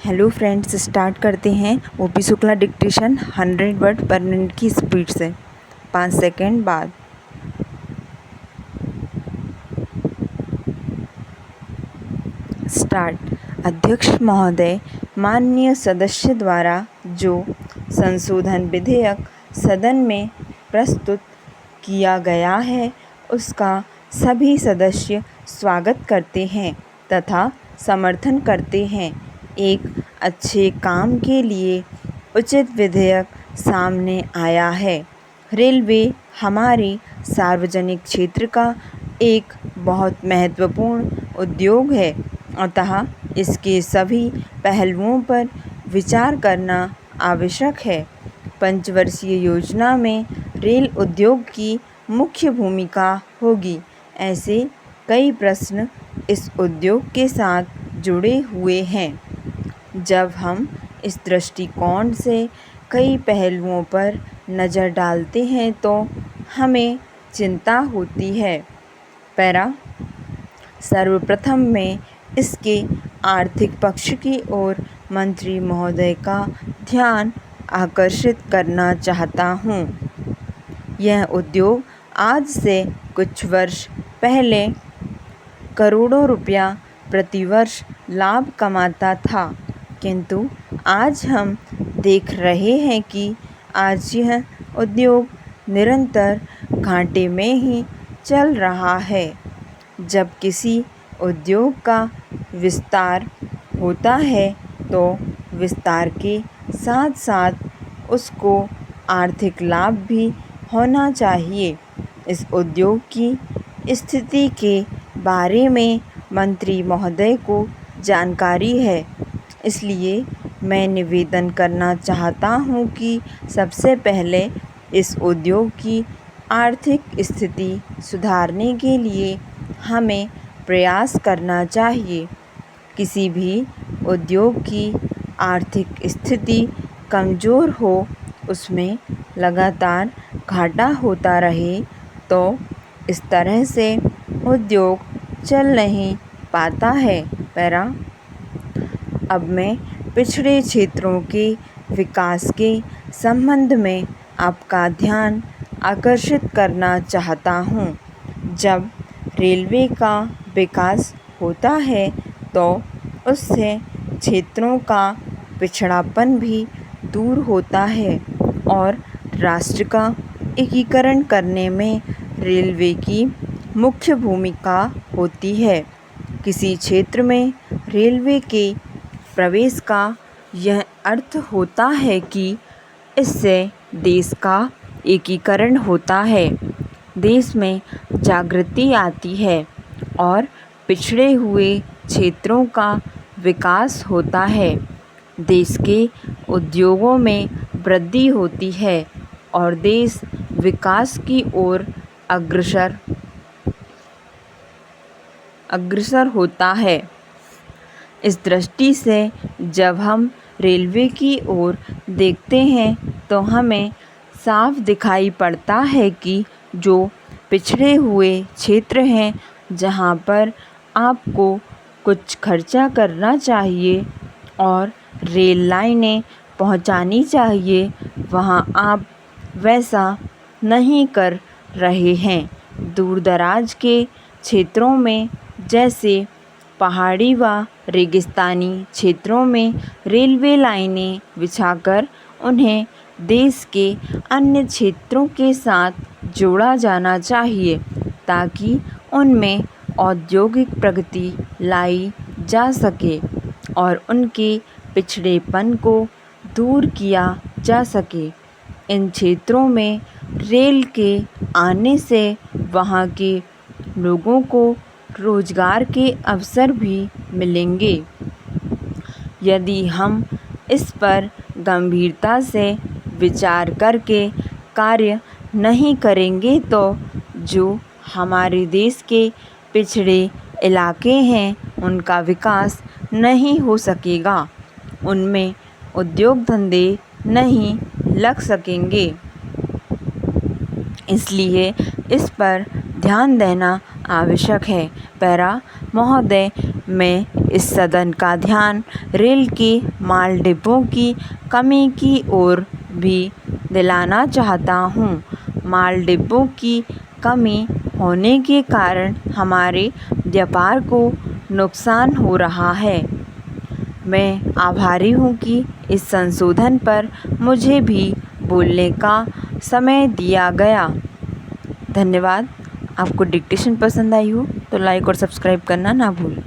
Hello friends, start करते हैं। OP Shukla dictation 100 word पर मिनट की स्पीड से। 5 सेकेंड बाद। स्टार्ट। अध्यक्ष महोदय, माननीय सदस्य द्वारा जो संशोधन विधेयक सदन में प्रस्तुत किया गया है उसका सभी सदस्य स्वागत करते हैं तथा समर्थन करते हैं। एक अच्छे काम के लिए उचित विधेयक सामने आया है। रेलवे हमारे सार्वजनिक क्षेत्र का एक बहुत महत्वपूर्ण उद्योग है, अतः इसके सभी पहलुओं पर विचार करना आवश्यक है। पंचवर्षीय योजना में रेल उद्योग की मुख्य भूमिका होगी। ऐसे कई प्रश्न इस उद्योग के साथ जुड़े हुए हैं। जब हम इस दृष्टिकोण से कई पहलुओं पर नज़र डालते हैं तो हमें चिंता होती है। सर्वप्रथम मैं इसके आर्थिक पक्ष की ओर मंत्री महोदय का ध्यान आकर्षित करना चाहता हूँ। यह उद्योग आज से कुछ वर्ष पहले करोड़ों रुपया प्रतिवर्ष लाभ कमाता था, किंतु आज हम देख रहे हैं कि आज यह उद्योग निरंतर घाटे में ही चल रहा है। जब किसी उद्योग का विस्तार होता है तो विस्तार के साथ साथ उसको आर्थिक लाभ भी होना चाहिए। इस उद्योग की स्थिति के बारे में मंत्री महोदय को जानकारी है, इसलिए मैं निवेदन करना चाहता हूँ कि सबसे पहले इस उद्योग की आर्थिक स्थिति सुधारने के लिए हमें प्रयास करना चाहिए। किसी भी उद्योग की आर्थिक स्थिति कमज़ोर हो, उसमें लगातार घाटा होता रहे तो इस तरह से उद्योग चल नहीं पाता है। अब मैं पिछड़े क्षेत्रों के विकास के संबंध में आपका ध्यान आकर्षित करना चाहता हूँ। जब रेलवे का विकास होता है तो उससे क्षेत्रों का पिछड़ापन भी दूर होता है और राष्ट्र का एकीकरण करने में रेलवे की मुख्य भूमिका होती है। किसी क्षेत्र में रेलवे के प्रवेश का यह अर्थ होता है कि इससे देश का एकीकरण होता है, देश में जागृति आती है और पिछड़े हुए क्षेत्रों का विकास होता है। देश के उद्योगों में वृद्धि होती है और देश विकास की ओर अग्रसर होता है। इस दृष्टि से जब हम रेलवे की ओर देखते हैं तो हमें साफ दिखाई पड़ता है कि जो पिछड़े हुए क्षेत्र हैं, जहाँ पर आपको कुछ खर्चा करना चाहिए और रेल लाइनें पहुँचानी चाहिए, वहाँ आप वैसा नहीं कर रहे हैं। दूर दराज के क्षेत्रों में, जैसे पहाड़ी व रेगिस्तानी क्षेत्रों में रेलवे लाइनें बिछाकर उन्हें देश के अन्य क्षेत्रों के साथ जोड़ा जाना चाहिए, ताकि उनमें औद्योगिक प्रगति लाई जा सके और उनके पिछड़ेपन को दूर किया जा सके। इन क्षेत्रों में रेल के आने से वहाँ के लोगों को रोजगार के अवसर भी मिलेंगे। यदि हम इस पर गंभीरता से विचार करके कार्य नहीं करेंगे तो जो हमारे देश के पिछड़े इलाके हैं उनका विकास नहीं हो सकेगा, उनमें उद्योग धंधे नहीं लग सकेंगे। इसलिए इस पर ध्यान देना आवश्यक है। महोदय, मैं इस सदन का ध्यान रेल के माल डिब्बों की कमी की ओर भी दिलाना चाहता हूँ। माल डिब्बों की कमी होने के कारण हमारे व्यापार को नुकसान हो रहा है। मैं आभारी हूँ कि इस संशोधन पर मुझे भी बोलने का समय दिया गया। धन्यवाद। आपको डिक्टेशन पसंद आई हो तो लाइक और सब्सक्राइब करना ना भूलें।